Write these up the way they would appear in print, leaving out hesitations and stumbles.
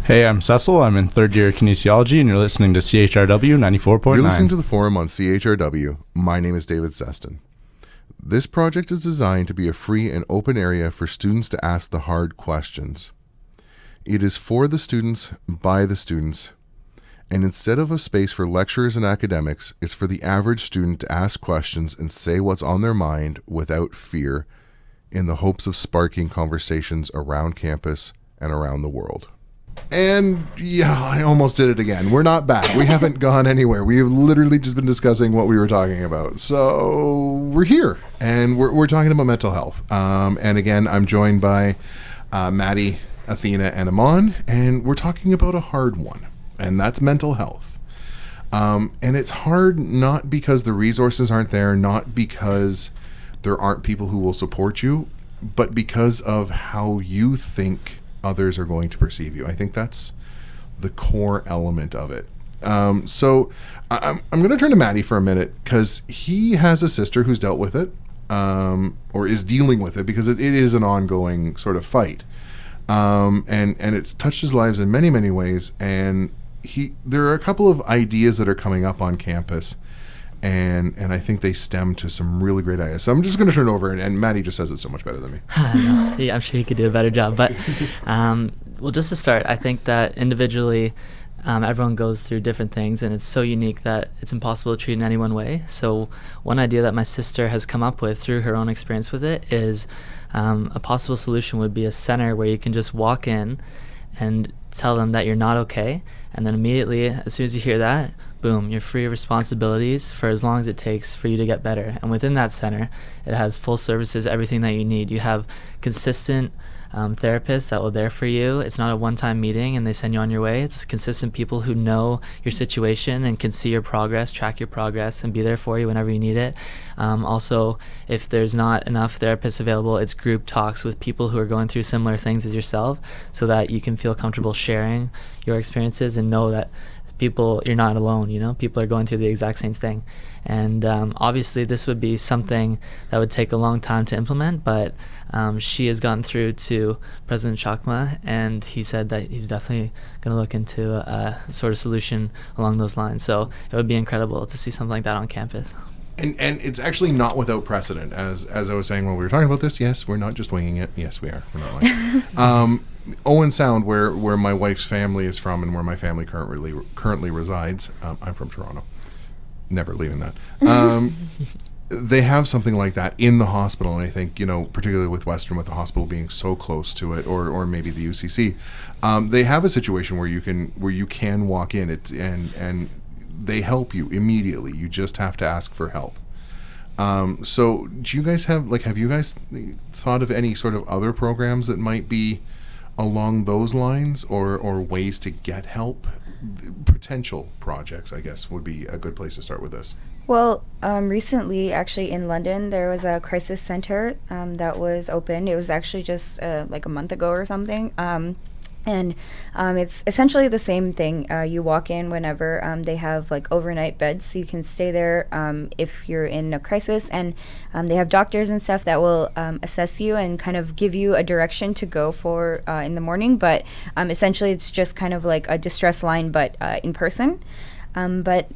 Hey, I'm Cecil. I'm in third year kinesiology, and you're listening to CHRW 94.9. You're listening to the Forum on CHRW. My name is David Seston. This project is designed to be a free and open area for students to ask the hard questions. It is for the students, by the students, and instead of a space for lecturers and academics, it's for the average student to ask questions and say what's on their mind without fear, in the hopes of sparking conversations around campus and around the world. And yeah, I almost did it again. We're not back. We haven't gone anywhere. We've literally just been discussing what we were talking about. So we're here, and we're talking about mental health. And again, I'm joined by Maddie, Athena, and Amon, and we're talking about a hard one, and that's mental health. And it's hard not because the resources aren't there, not because there aren't people who will support you, but because of how you think others are going to perceive you. I think that's the core element of it. So I'm going to turn to Maddie for a minute, because he has a sister who's dealt with it, or is dealing with it, because it is an ongoing sort of fight. And it's touched his lives in many, many ways. And there are a couple of ideas that are coming up on campus, and I think they stem to some really great ideas. So I'm just going to turn it over, and Maddie just says it so much better than me. Yeah, I'm sure he could do a better job. But, well, just to start, I think that individually, everyone goes through different things, and it's so unique that it's impossible to treat in any one way. So one idea that my sister has come up with through her own experience with it is a possible solution would be a center where you can just walk in and tell them that you're not okay, and then immediately, as soon as you hear that, boom, you're free of responsibilities for as long as it takes for you to get better. And within that center, it has full services, everything that you need. You have consistent therapists that will there for you. It's not a one-time meeting and they send you on your way. It's consistent people who know your situation and can see your progress, track your progress, and be there for you whenever you need it. Also, if there's not enough therapists available, it's group talks with people who are going through similar things as yourself, so that you can feel comfortable sharing your experiences and know that you're not alone, people are going through the exact same thing. And obviously this would be something that would take a long time to implement, but she has gotten through to President Chakma, and he said that he's definitely going to look into a sort of solution along those lines. So it would be incredible to see something like that on campus. And it's actually not without precedent, as I was saying when we were talking about this. Yes, we're not just winging it. Yes, we are. We're not lying. Owen Sound, where my wife's family is from, and where my family currently resides. I'm from Toronto. Never leaving that. They have something like that in the hospital, and I think, particularly with Western, with the hospital being so close to it, or maybe the UCC, they have a situation where you can walk in and they help you immediately. You just have to ask for help. So do you guys have you guys thought of any sort of other programs that might be along those lines, or ways to get help? Potential projects, I guess, would be a good place to start with this. Well, recently, actually in London, there was a crisis center that was opened. It was actually just like a month ago or something. And it's essentially the same thing. You walk in whenever. They have like overnight beds, so you can stay there if you're in a crisis. And they have doctors and stuff that will assess you and kind of give you a direction to go for in the morning. But essentially, it's just kind of like a distress line, but in person. But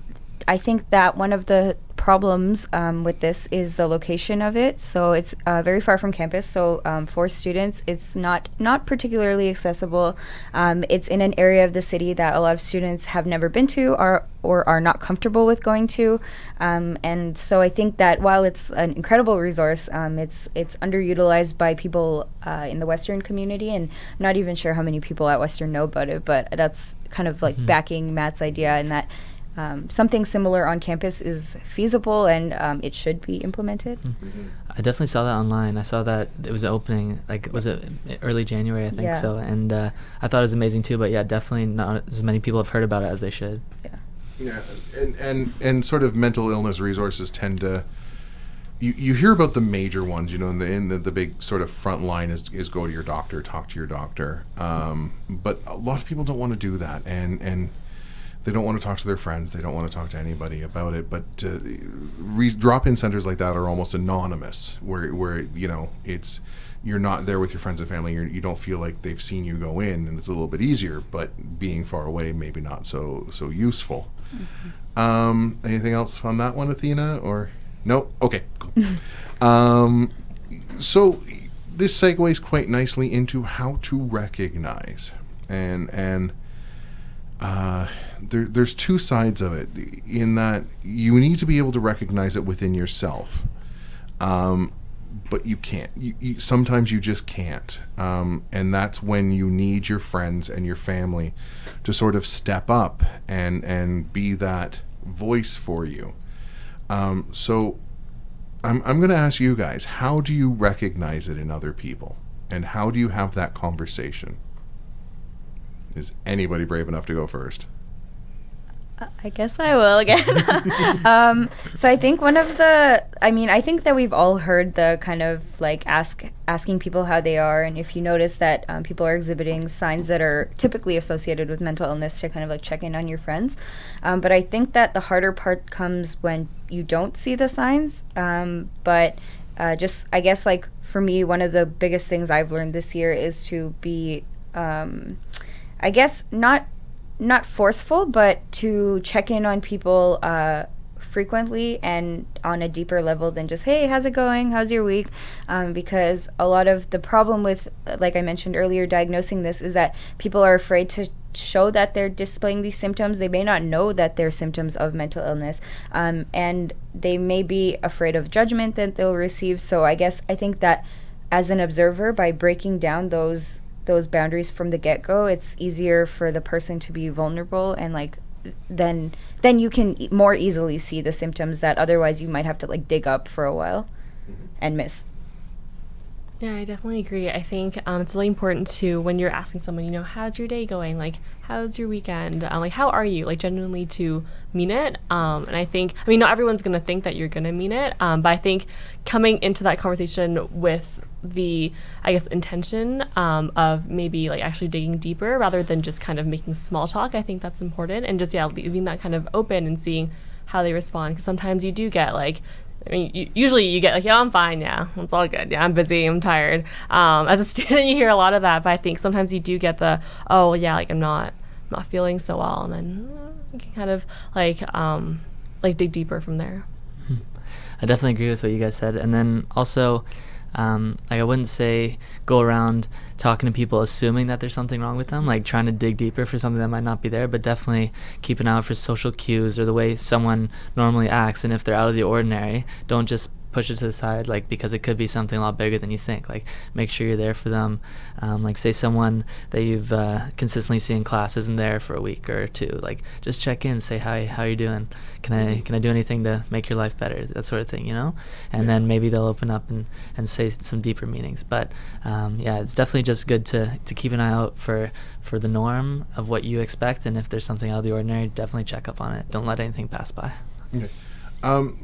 I think that one of the problems with this is the location of it. So it's very far from campus. So for students, it's not particularly accessible. It's in an area of the city that a lot of students have never been to or are not comfortable with going to. And so I think that while it's an incredible resource, it's underutilized by people in the Western community, and I'm not even sure how many people at Western know about it, but that's kind of like backing Matt's idea, and that something similar on campus is feasible, and it should be implemented. I definitely saw that online. I saw that it was opening, was it early January, I think. Yeah. So, and I thought it was amazing too, but yeah, definitely not as many people have heard about it as they should. Yeah, and sort of mental illness resources tend to, you hear about the major ones, and the big sort of front line is go to your doctor, talk to your doctor. But a lot of people don't want to do that, and they don't want to talk to their friends. They don't want to talk to anybody about it. But drop-in centers like that are almost anonymous, where it's you're not there with your friends and family. You don't feel like they've seen you go in, and it's a little bit easier. But being far away, maybe not so useful. Mm-hmm. Anything else on that one, Athena? Or no? Okay, cool. So this segues quite nicely into how to recognize, and there's two sides of it, in that you need to be able to recognize it within yourself, but you can't. You sometimes you just can't, and that's when you need your friends and your family to sort of step up and be that voice for you. So I'm going to ask you guys, how do you recognize it in other people, and how do you have that conversation? Is anybody brave enough to go first? I guess I will again. So I think I think that we've all heard the kind of like asking people how they are, and if you notice that people are exhibiting signs that are typically associated with mental illness, to kind of like check in on your friends. But I think that the harder part comes when you don't see the signs. Just, I guess, like for me, one of the biggest things I've learned this year is to be, I guess, not forceful, but to check in on people frequently and on a deeper level than just, hey, how's it going? How's your week? Because a lot of the problem with, like I mentioned earlier, diagnosing this is that people are afraid to show that they're displaying these symptoms. They may not know that they're symptoms of mental illness, and they may be afraid of judgment that they'll receive. So I think that as an observer, by breaking down those boundaries from the get-go, it's easier for the person to be vulnerable, and like then you can more easily see the symptoms that otherwise you might have to like dig up for a while and miss. Yeah, I definitely agree. I think it's really important to, when you're asking someone, how's your day going? Like, how's your weekend? Like, how are you? Like, genuinely to mean it. And I think, not everyone's going to think that you're going to mean it. But I think coming into that conversation with the, I guess, intention of maybe like actually digging deeper rather than just kind of making small talk, I think that's important. And just, leaving that kind of open and seeing how they respond. Because sometimes you do get like, usually you get like, yeah, I'm fine, yeah, it's all good, yeah, I'm busy, I'm tired. As a student, you hear a lot of that, but I think sometimes you do get the, oh, yeah, like I'm not feeling so well, and then you can kind of like dig deeper from there. I definitely agree with what you guys said. And then also, I wouldn't say go around talking to people assuming that there's something wrong with them, like trying to dig deeper for something that might not be there, but definitely keep an eye out for social cues or the way someone normally acts. And if they're out of the ordinary, don't just push it to the side, like, because it could be something a lot bigger than you think. Like, make sure you're there for them. Like, say someone that you've consistently seen in class isn't there for a week or two, like, just check in, say hi, how you doing, can I do anything to make your life better, that sort of thing, and then maybe they'll open up and say some deeper meanings. But it's definitely just good to keep an eye out for the norm of what you expect, and if there's something out of the ordinary, definitely check up on it. Don't let anything pass by. Okay.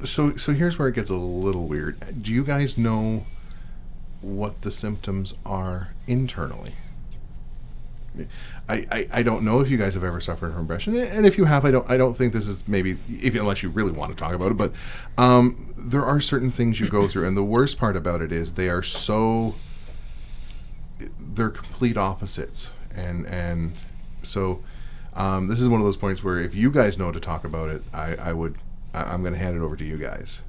So here's where it gets a little weird. Do you guys know what the symptoms are internally? I don't know if you guys have ever suffered from depression, and if you have, I don't think this is maybe, unless you really want to talk about it. But there are certain things you go through, and the worst part about it is they're complete opposites, and so this is one of those points where if you guys know to talk about it, I'm going to hand it over to you guys.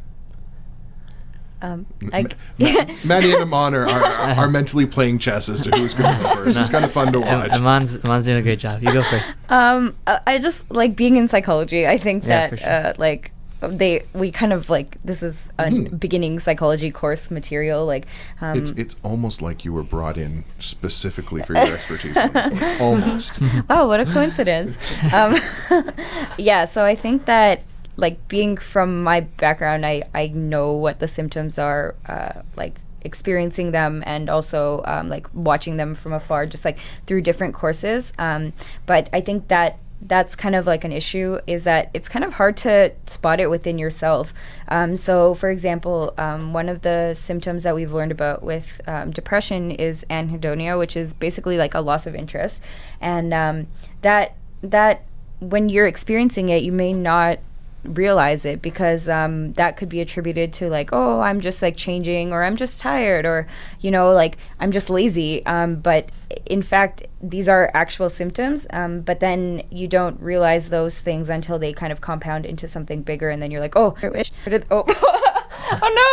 Maddie and Aman are mentally playing chess as to who's going to go first. It's kind of fun to watch. Aman's doing a great job. You go first. I just like being in psychology. I think that sure. We kind of like, this is a beginning psychology course material. Like it's almost like you were brought in specifically for your expertise on this one. Almost. Wow, what a coincidence. So I think that, like, being from my background, I know what the symptoms are, like experiencing them, and also like watching them from afar, just like through different courses. But I think that that's kind of like an issue, is that it's kind of hard to spot it within yourself. So for example, one of the symptoms that we've learned about with depression is anhedonia, which is basically like a loss of interest. And that when you're experiencing it, you may not realize it, because that could be attributed to like, oh, I'm just like changing, or I'm just tired, or like I'm just lazy, but in fact these are actual symptoms, but then you don't realize those things until they kind of compound into something bigger, and then you're like, oh, oh no,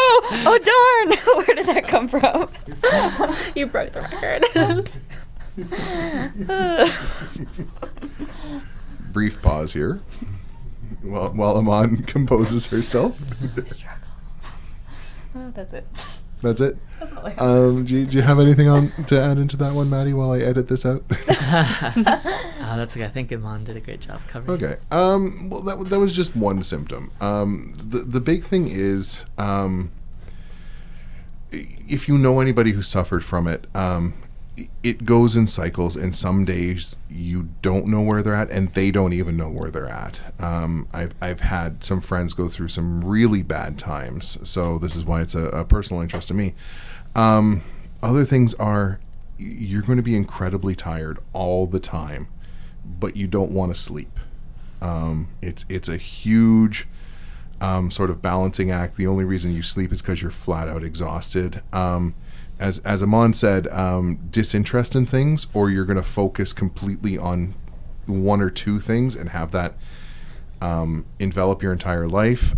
oh darn, where did that come from? You broke the record. Brief pause here while Aman composes herself. Oh, that's it. That's it. Do you have anything to add into that one, Maddie, while I edit this out? That's okay. I think Iman did a great job covering. Okay. Well, that was just one symptom. The big thing is, if you know anybody who suffered from it, it goes in cycles, and some days you don't know where they're at, and they don't even know where they're at. I've had some friends go through some really bad times, so this is why it's a personal interest to me. Other things are, you're going to be incredibly tired all the time, but you don't want to sleep. It's a huge sort of balancing act. The only reason you sleep is because you're flat out exhausted. As Aman said, disinterest in things, or you're going to focus completely on one or two things and have that envelop your entire life.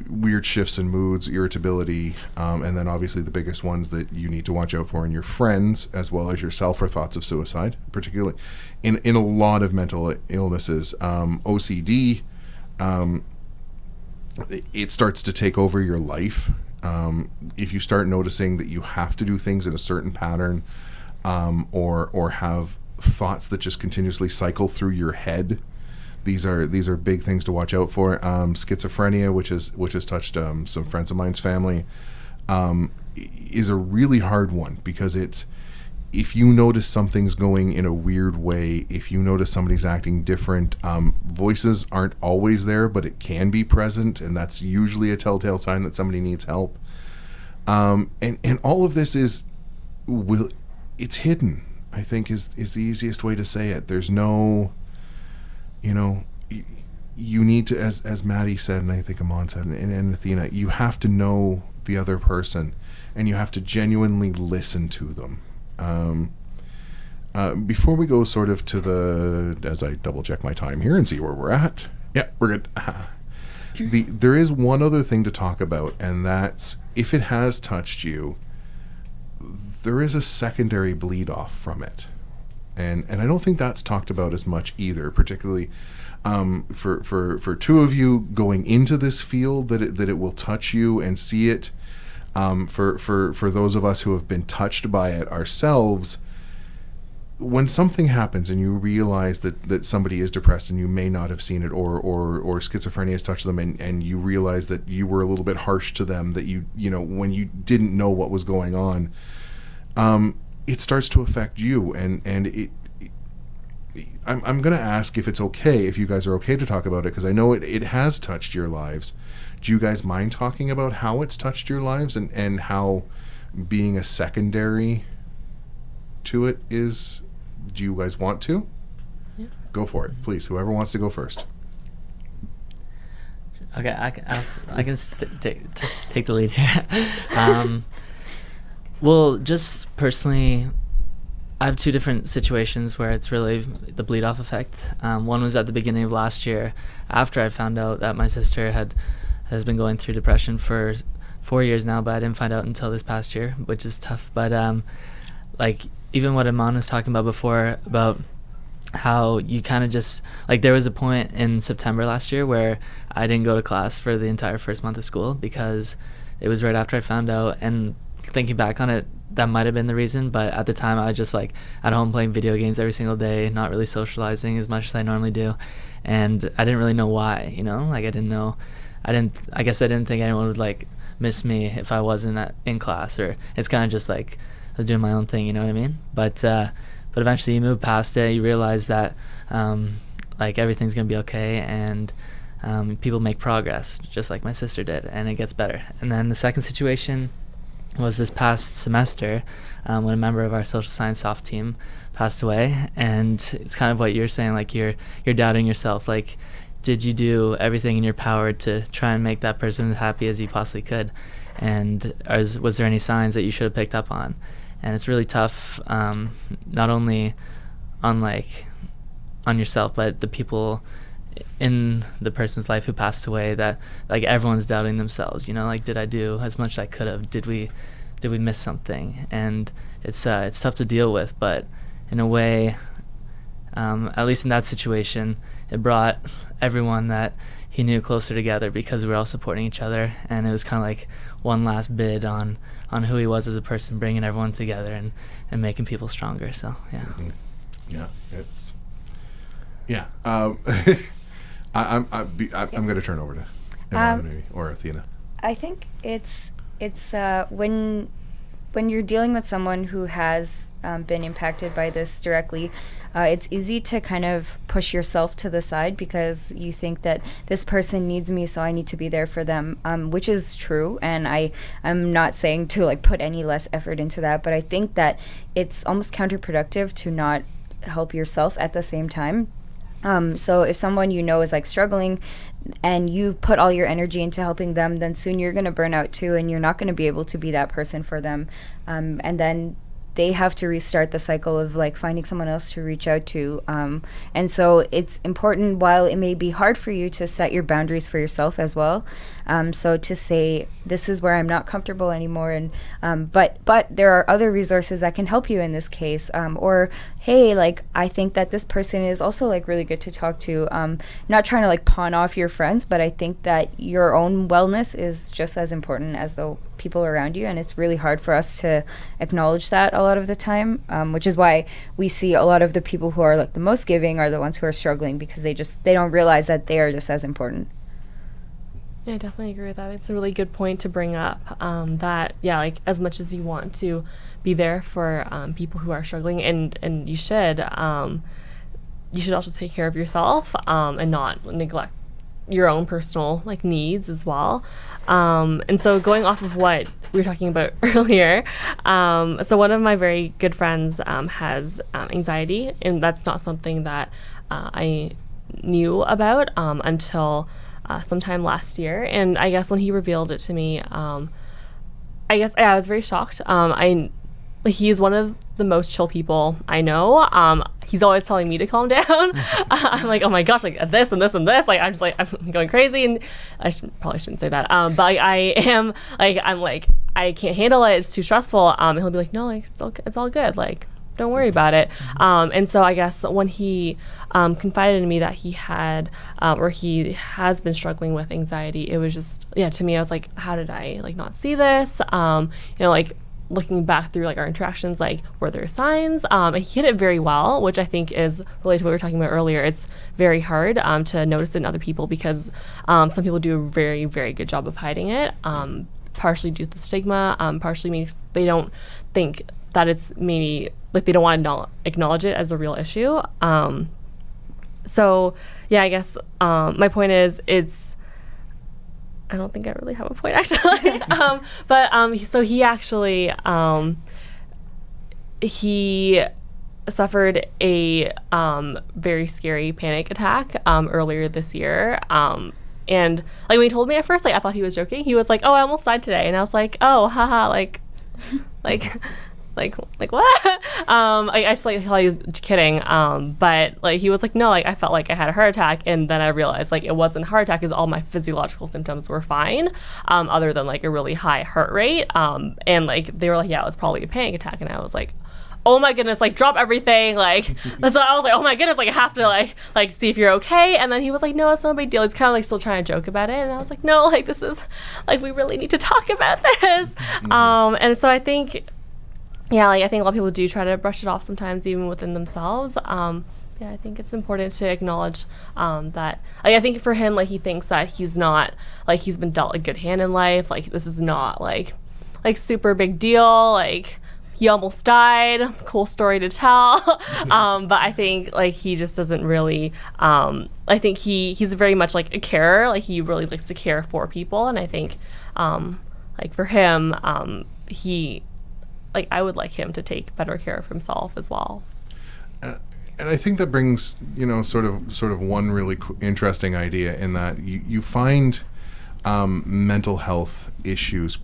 Weird shifts in moods, irritability, and then obviously the biggest ones that you need to watch out for in your friends as well as yourself are thoughts of suicide, particularly in a lot of mental illnesses. OCD, it starts to take over your life. If you start noticing that you have to do things in a certain pattern, or have thoughts that just continuously cycle through your head, these are big things to watch out for. Schizophrenia, which has touched some friends of mine's family, is a really hard one, because if you notice something's going in a weird way, if you notice somebody's acting different, voices aren't always there, but it can be present, and that's usually a telltale sign that somebody needs help. And all of this it's hidden, I think is the easiest way to say it. There's no, you need to, as Maddie said, and I think Aman said, and Athena, you have to know the other person, and you have to genuinely listen to them. Before we go sort of to as I double check my time here and see where we're at. Yeah, we're good. There is one other thing to talk about, and that's, if it has touched you, there is a secondary bleed off from it. And I don't think that's talked about as much either, particularly for two of you going into this field, that it will touch you and see it. For those of us who have been touched by it ourselves, when something happens and you realize that somebody is depressed and you may not have seen it, or schizophrenia has touched them, and you realize that you were a little bit harsh to them, that when you didn't know what was going on, it starts to affect you, and I'm going to ask if it's okay, if you guys are okay to talk about it, because I know it has touched your lives. Do you guys mind talking about how it's touched your lives, and how being a secondary to it is? Do you guys want to? Yeah. Go for it, please. Whoever wants to go first. Okay, I can take the lead here. Well, just personally, I have two different situations where it's really the bleed off effect. One was at the beginning of last year, after I found out that my sister has been going through depression for 4 years now, but I didn't find out until this past year, which is tough. But even what Iman was talking about before, about how you kind of just, there was a point in September last year where I didn't go to class for the entire first month of school, because it was right after I found out. And thinking back on it, that might have been the reason, but at the time I was just at home playing video games every single day, not really socializing as much as I normally do, and I didn't really know why. I didn't know. I guess I didn't think anyone would miss me if I wasn't in class, or it's kind of just I was doing my own thing, you know what I mean? But eventually you move past it, you realize that everything's gonna be okay, and people make progress, just like my sister did, and it gets better. And then the second situation was this past semester when a member of our social science soft team passed away. And it's kind of what you're saying, like you're doubting yourself. Like, did you do everything in your power to try and make that person as happy as you possibly could? And was there any signs that you should have picked up on? And it's really tough, not only on yourself, but the people in the person's life who passed away, that like everyone's doubting themselves, like, did I do as much as I could have? Did we miss something? And it's tough to deal with, but in a way, at least in that situation, it brought everyone that he knew closer together, because we were all supporting each other, and it was kind of like one last bid on who he was as a person, bringing everyone together and making people stronger. So yeah. Mm-hmm. Yeah, it's I'm going to turn over to Emma maybe, or Athena. I think it's when you're dealing with someone who has been impacted by this directly, it's easy to kind of push yourself to the side because you think that this person needs me, so I need to be there for them, which is true. And I'm not saying to like put any less effort into that, but I think that it's almost counterproductive to not help yourself at the same time. So if someone is like struggling and you put all your energy into helping them, then soon you're going to burn out too, and you're not going to be able to be that person for them. And then they have to restart the cycle of like finding someone else to reach out to. And so it's important, while it may be hard for you, to set your boundaries for yourself as well. So to say, this is where I'm not comfortable anymore, and but there are other resources that can help you in this case. Or, hey, like, I think that this person is also like really good to talk to. Not trying to like pawn off your friends, but I think that your own wellness is just as important as the people around you, and it's really hard for us to acknowledge that a lot of the time, which is why we see a lot of the people who are like the most giving are the ones who are struggling, because they don't realize that they are just as important. Yeah, I definitely agree with that. It's a really good point to bring up, that, yeah, like, as much as you want to be there for people who are struggling, and you should also take care of yourself, and not neglect your own personal like needs as well. And so going off of what we were talking about earlier, so one of my very good friends has anxiety, and that's not something that I knew about until sometime last year. And I guess when he revealed it to me, I was very shocked. He's one of the most chill people I know. He's always telling me to calm down. I'm like, oh my gosh, like this and this and this. Like, I'm just like, I'm going crazy. And I probably shouldn't say that. But like, I'm like, I can't handle it. It's too stressful. And he'll be like, no, like, it's all good. Like, don't worry about it. And so I guess when he confided in me that he had, or he has been struggling with anxiety, it was just, to me, I was like, how did I like not see this? Like, looking back through like our interactions, like, were there signs? And he hid it very well, which I think is related to what we were talking about earlier. It's very hard to notice in other people, because some people do a very, very good job of hiding it, partially due to the stigma, partially means they don't think that it's maybe like they don't want to acknowledge it as a real issue. So yeah, I guess my point is, I don't think I really have a point actually. So he actually he suffered a very scary panic attack earlier this year. And like when he told me at first, like, I thought he was joking. He was like, "Oh, I almost died today," and I was like, "Oh, haha!" Like what? I just like thought he was kidding. But like he was like, no, like I felt like I had a heart attack, and then I realized like it wasn't a heart attack, because all my physiological symptoms were fine, other than like a really high heart rate. And like they were like, yeah, it was probably a panic attack, and I was like, oh my goodness, like drop everything, like that's what I was like, oh my goodness, like I have to like see if you're okay. And then he was like, no, it's no big deal. He's kind of like still trying to joke about it, and I was like, no, like this is like we really need to talk about this. And so I think, yeah, like I think a lot of people do try to brush it off sometimes, even within themselves. Yeah, I think it's important to acknowledge that. Like, I think for him, like he thinks that he's not like he's been dealt a good hand in life. Like this is not like super big deal. Like he almost died. Cool story to tell. But I think like he just doesn't really. I think he's very much like a carer. Like he really likes to care for people, and I think like for him. I would like him to take better care of himself as well. And I think that brings, sort of one really interesting idea in that you find mental health issues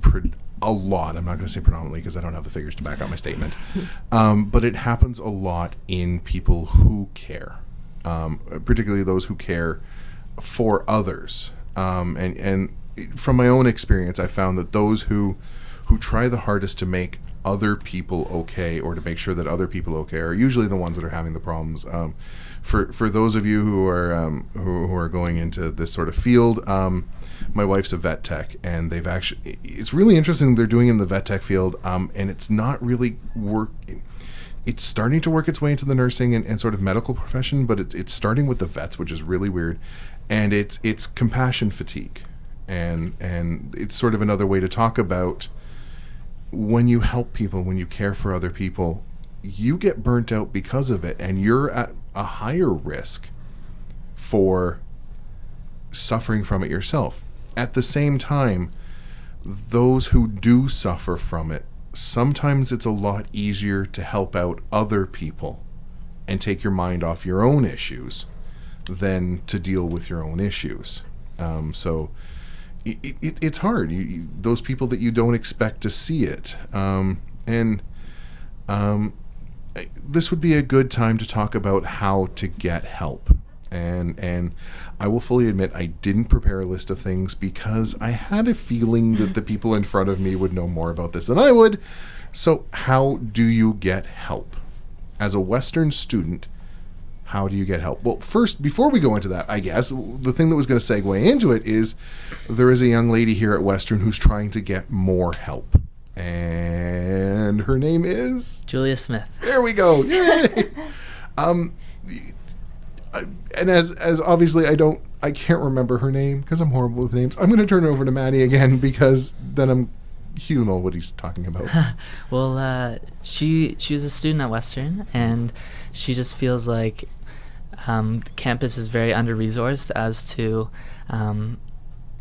a lot. I'm not going to say predominantly because I don't have the figures to back up my statement. But it happens a lot in people who care, particularly those who care for others. And from my own experience, I found that those who try the hardest to make other people okay, or to make sure that other people okay, are usually the ones that are having the problems. For those of you who are going into this sort of field, my wife's a vet tech, and it's really interesting they're doing in the vet tech field, and it's not really it's starting to work its way into the nursing and sort of medical profession, but it's starting with the vets, which is really weird, and it's compassion fatigue, and it's sort of another way to talk about when you help people, when you care for other people, you get burnt out because of it, and you're at a higher risk for suffering from it yourself. At the same time, those who do suffer from it, sometimes it's a lot easier to help out other people and take your mind off your own issues than to deal with your own issues. So it's hard. Those people that you don't expect to see it. This would be a good time to talk about how to get help. And I will fully admit I didn't prepare a list of things because I had a feeling that the people in front of me would know more about this than I would. So how do you get help? As a Western student, how do you get help? Well, first, before we go into that, I guess, the thing that was going to segue into it is there is a young lady here at Western who's trying to get more help. And her name is? Julia Smith. There we go. Yay! And as obviously I can't remember her name because I'm horrible with names. I'm going to turn it over to Maddie again because then he'll know what he's talking about. Well, she was a student at Western, and she just feels like campus is very under-resourced as to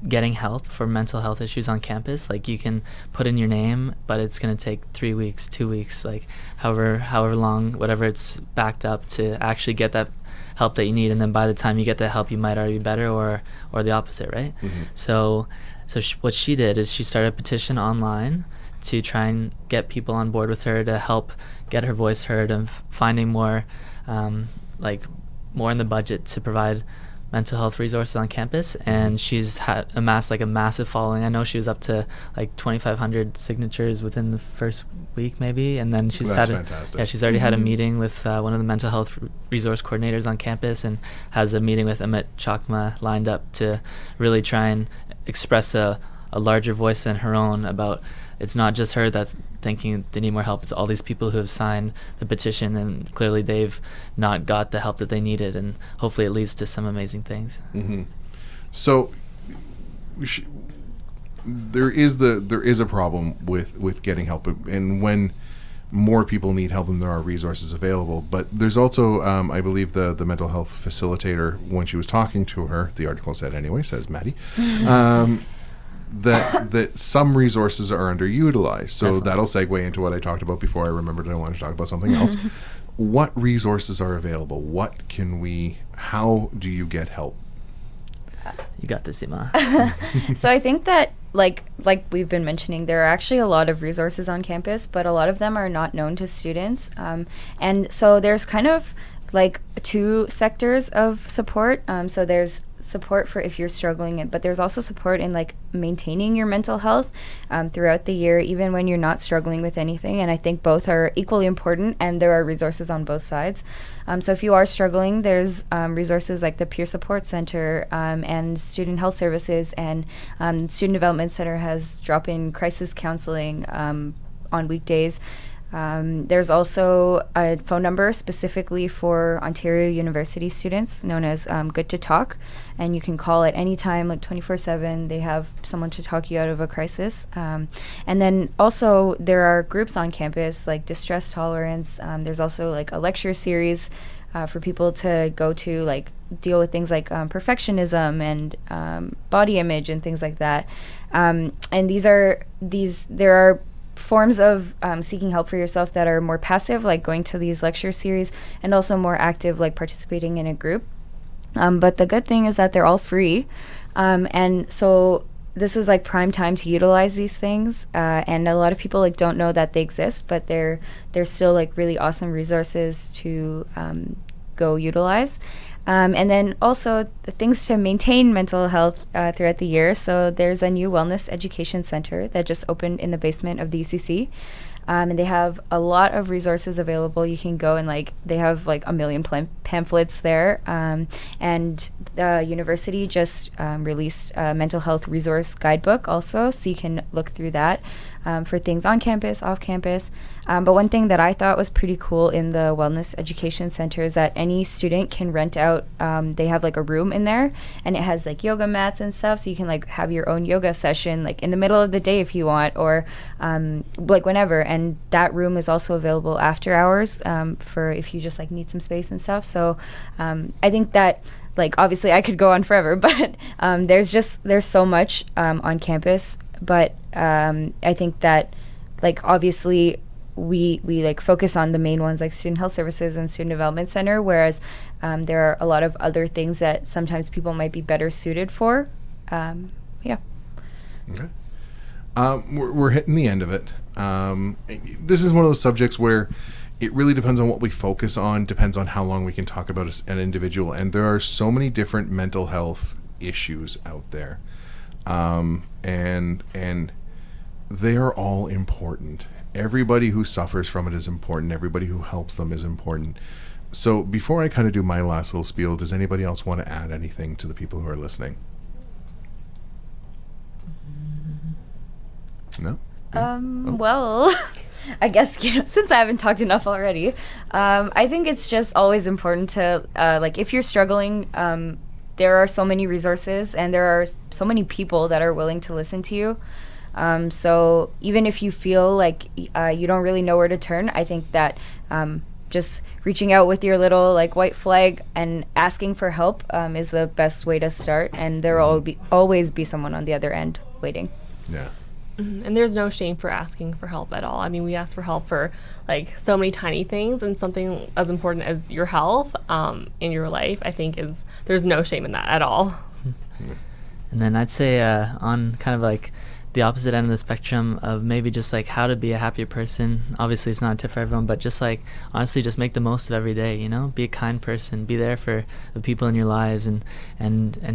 getting help for mental health issues on campus. Like, you can put in your name, but it's going to take 3 weeks, 2 weeks, like however long, whatever it's backed up to actually get that help that you need. And then by the time you get that help, you might already be better or the opposite, right? Mm-hmm. So what she did is she started a petition online to try and get people on board with her to help get her voice heard and finding more in the budget to provide mental health resources on campus. And she's amassed like a massive following. I know she was up to like 2,500 signatures within the first week maybe, and then she's she's already had a meeting with one of the mental health resource coordinators on campus, and has a meeting with Amit Chakma lined up to really try and express a larger voice than her own about it's not just her that's thinking they need more help. It's all these people who have signed the petition, and clearly they've not got the help that they needed, and hopefully it leads to some amazing things. Mm-hmm. So there is a problem with getting help, and when more people need help than there are resources available. But there's also, I believe, the mental health facilitator, when she was talking to her, the article said anyway, says Maddie, that some resources are underutilized. So Definitely. That'll segue into what I talked about before. I remembered I wanted to talk about something else. What resources are available? How do you get help? You got this, Ima. So I think that, like we've been mentioning, there are actually a lot of resources on campus, but a lot of them are not known to students. And so there's kind of like two sectors of support. So there's support for if you're struggling, but there's also support in like maintaining your mental health throughout the year, even when you're not struggling with anything. And I think both are equally important, and there are resources on both sides. So if you are struggling, there's resources like the Peer Support Center and Student Health Services, and Student Development Center has drop-in crisis counseling on weekdays. There's also a phone number specifically for Ontario University students known as Good to Talk, and you can call at any time, like 24/7. They have someone to talk you out of a crisis. And then also there are groups on campus like Distress Tolerance. There's also like a lecture series for people to go to, like deal with things like perfectionism and body image and things like that. And there are forms of seeking help for yourself that are more passive, like going to these lecture series, and also more active, like participating in a group. But the good thing is that they're all free. And so this is like prime time to utilize these things. And a lot of people like don't know that they exist, but they're still like really awesome resources to go utilize. And then also the things to maintain mental health throughout the year. So there's a new wellness education center that just opened in the basement of the UCC. And they have a lot of resources available. You can go and like, they have like a million pamphlets there. And the university just released a mental health resource guidebook also. So you can look through that for things on campus, off campus. But one thing that I thought was pretty cool in the Wellness Education Center is that any student can rent out, they have like a room in there, and it has like yoga mats and stuff, so you can like have your own yoga session like in the middle of the day if you want, or like whenever. And that room is also available after hours for if you just like need some space and stuff. So I think that like obviously I could go on forever, but there's so much on campus. But I think that like obviously we like focus on the main ones like student health services and student development center, whereas there are a lot of other things that sometimes people might be better suited for. Yeah. Okay. We're hitting the end of it. This is one of those subjects where it really depends on what we focus on, depends on how long we can talk about an individual, and there are so many different mental health issues out there. And they are all important. Everybody who suffers from it is important. Everybody who helps them is important. So before I kind of do my last little spiel, does anybody else want to add anything to the people who are listening? No? Well, I guess, since I haven't talked enough already, I think it's just always important to, like, if you're struggling, there are so many resources and there are so many people that are willing to listen to you. So even if you feel like you don't really know where to turn, I think that just reaching out with your little like white flag and asking for help is the best way to start. And there will always be someone on the other end waiting. Yeah. And there's no shame for asking for help at all. I mean, we ask for help for like so many tiny things, and something as important as your health in your life, I think there's no shame in that at all. And then I'd say on kind of like the opposite end of the spectrum of maybe just like how to be a happier person. Obviously it's not a tip for everyone, but just like honestly just make the most of every day, be a kind person, be there for the people in your lives, and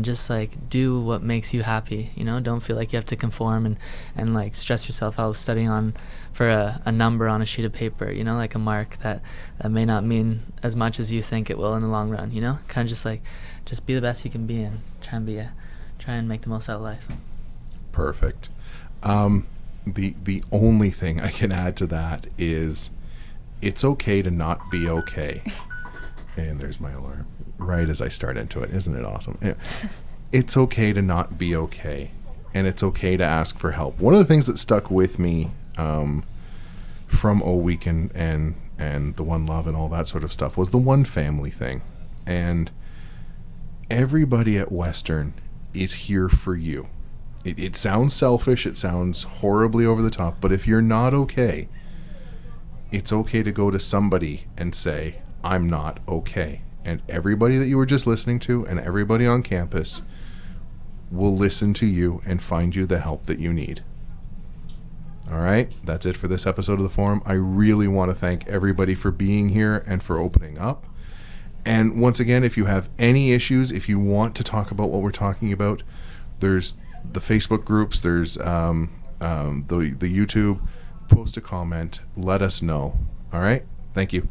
just like do what makes you happy. Don't feel like you have to conform and like stress yourself out studying on for a number on a sheet of paper, like a mark that may not mean as much as you think it will in the long run. Kind of just be the best you can be and try and make the most out of life. Perfect. The only thing I can add to that is it's okay to not be okay. And there's my alarm right as I start into it. Isn't it awesome? Yeah. It's okay to not be okay, and it's okay to ask for help. One of the things that stuck with me from O Week and the One Love and all that sort of stuff was the one family thing. And everybody at Western is here for you. It sounds selfish, it sounds horribly over the top, but if you're not okay, it's okay to go to somebody and say, I'm not okay. And everybody that you were just listening to and everybody on campus will listen to you and find you the help that you need. All right, that's it for this episode of the Forum. I really want to thank everybody for being here and for opening up. And once again, if you have any issues, if you want to talk about what we're talking about, there's the Facebook groups, there's the YouTube. Post a comment, let us know. All right, thank you.